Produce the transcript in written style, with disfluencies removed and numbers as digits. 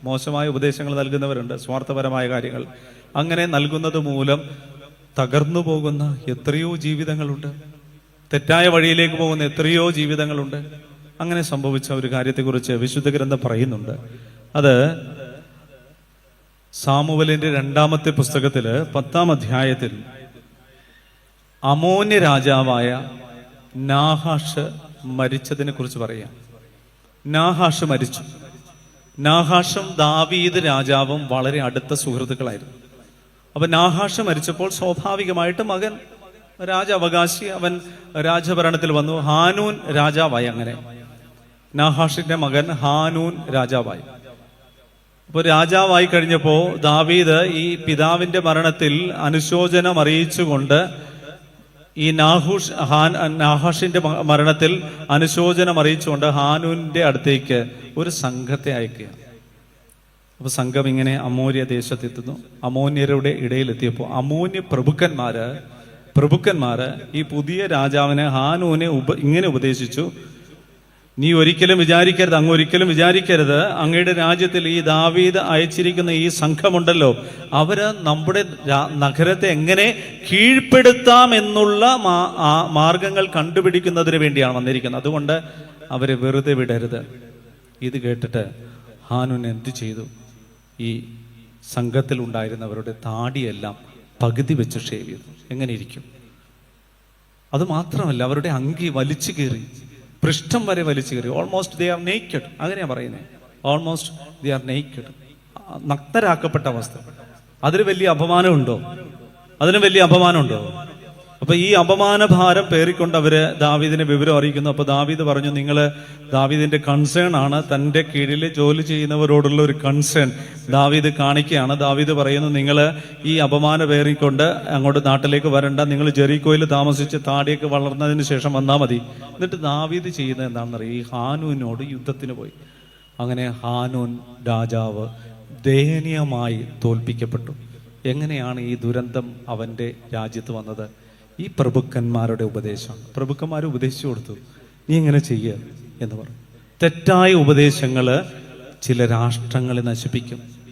മോശമായ ഉപദേശങ്ങൾ നൽകുന്നവരുണ്ട്, സ്വാർത്ഥപരമായ കാര്യങ്ങൾ. അങ്ങനെ നൽകുന്നത് മൂലം തകർന്നു പോകുന്ന എത്രയോ ജീവിതങ്ങളുണ്ട്, തെറ്റായ വഴിയിലേക്ക് പോകുന്ന എത്രയോ ജീവിതങ്ങളുണ്ട്. അങ്ങനെ സംഭവിച്ച ഒരു കാര്യത്തെക്കുറിച്ച് വിശുദ്ധ ഗ്രന്ഥം പറയുന്നുണ്ട്. അത് സാമുവേലിന്റെ 2-ാമത്തെ പുസ്തകത്തില് 10-ാം അധ്യായത്തിൽ അമോന്യ രാജാവായ നാഹാഷ് മരിച്ചതിനെ കുറിച്ച് പറയാം. നാഹാഷ് മരിച്ചു. നാഹാഷും ദാവീദ് രാജാവും വളരെ അടുത്ത സുഹൃത്തുക്കളായിരുന്നു. അപ്പൊ നാഹാഷ് മരിച്ചപ്പോൾ സ്വാഭാവികമായിട്ട് മകൻ രാജാവകാശി, അവൻ രാജഭരണത്തിൽ വന്നു. ഹാനൂൻ രാജാവായി. അങ്ങനെ നാഹാഷിന്റെ മകൻ ഹാനൂൻ രാജാവായി. അപ്പോൾ രാജാവായി കഴിഞ്ഞപ്പോ ദാവീദ് ഈ പിതാവിന്റെ മരണത്തിൽ അനുശോചനം അറിയിച്ചുകൊണ്ട് ഈ നാഹാഷിന്റെ മരണത്തിൽ അനുശോചനം അറിയിച്ചുകൊണ്ട് ഹാനൂന്റെ അടുത്തേക്ക് ഒരു സംഘത്തെ അയക്കുക. അപ്പൊ സംഘം ഇങ്ങനെ അമോന്യ ദേശത്തെത്തുന്നു. അമോന്യരുടെ ഇടയിലെത്തിയപ്പോൾ അമോന്യ പ്രഭുക്കന്മാര് ഈ പുതിയ രാജാവിനെ ഹാനൂനെ ഇങ്ങനെ ഉപദേശിച്ചു: നീ ഒരിക്കലും വിചാരിക്കരുത്, ഒരിക്കലും വിചാരിക്കരുത്, അങ്ങയുടെ രാജ്യത്തിൽ ഈ ദാവീദ് അയച്ചിരിക്കുന്ന ഈ സംഘമുണ്ടല്ലോ, അവര് നമ്മുടെ നഗരത്തെ എങ്ങനെ കീഴ്പ്പെടുത്താം എന്നുള്ള മാർഗങ്ങൾ കണ്ടുപിടിക്കുന്നതിന് വേണ്ടിയാണ് വന്നിരിക്കുന്നത്. അതുകൊണ്ട് അവരെ വെറുതെ വിടരുത്. ഇത് കേട്ടിട്ട് ഹാനൂൻ എന്ത് ചെയ്തു? ഈ സംഘത്തിൽ ഉണ്ടായിരുന്നവരുടെ താടിയെല്ലാം പകുതി വെച്ച് ഷേവ് ചെയ്തു. എങ്ങനെ ഇരിക്കും? അത് മാത്രമല്ല, അവരുടെ അങ്കി വലിച്ചു കീറി, പൃഷ്ഠം വരെ വലിച്ചു കയറി. Almost they are naked. അങ്ങനെയാ പറയുന്നത്. Almost they are naked. നഗ്നരാക്കപ്പെട്ട അവസ്ഥ. അതിന് വലിയ അപമാനമുണ്ടോ? അപ്പൊ ഈ അപമാന ഭാരം പേറിക്കൊണ്ട് അവര് ദാവീദിനെ വിവരം അറിയിക്കുന്നു. അപ്പൊ ദാവീദ് പറഞ്ഞു, ദാവീദിന്റെ കൺസേൺ ആണ്, തന്റെ കീഴിൽ ജോലി ചെയ്യുന്നവരോടുള്ള ഒരു കൺസേൺ ദാവീദ് കാണിക്കുകയാണ്. ദാവീദ് പറയുന്നു, നിങ്ങൾ ഈ അപമാന പേറിക്കൊണ്ട് അങ്ങോട്ട് നാട്ടിലേക്ക് വരണ്ട, നിങ്ങൾ ജെറിക്കോയിൽ താമസിച്ച് താടിയൊക്കെ വളർന്നതിന് ശേഷം വന്നാൽ മതി. എന്നിട്ട് ദാവീദ് ചെയ്യുന്നത് എന്താണെന്നറിയാം? ഈ ഹാനൂനോട് യുദ്ധത്തിന് പോയി. അങ്ങനെ ഹാനൂൻ രാജാവ് ദയനീയമായി തോൽപ്പിക്കപ്പെട്ടു. എങ്ങനെയാണ് ഈ ദുരന്തം അവന്റെ രാജ്യത്ത് വന്നത്? ഈ പ്രഭുക്കന്മാരുടെ ഉപദേശം. പ്രഭുക്കന്മാർ ഉപദേശിച്ചു കൊടുത്തു, നീ ഇങ്ങനെ ചെയ്യുക എന്ന് പറഞ്ഞു. തെറ്റായ ഉപദേശങ്ങള് ചില രാഷ്ട്രങ്ങളെ നശിപ്പിക്കും.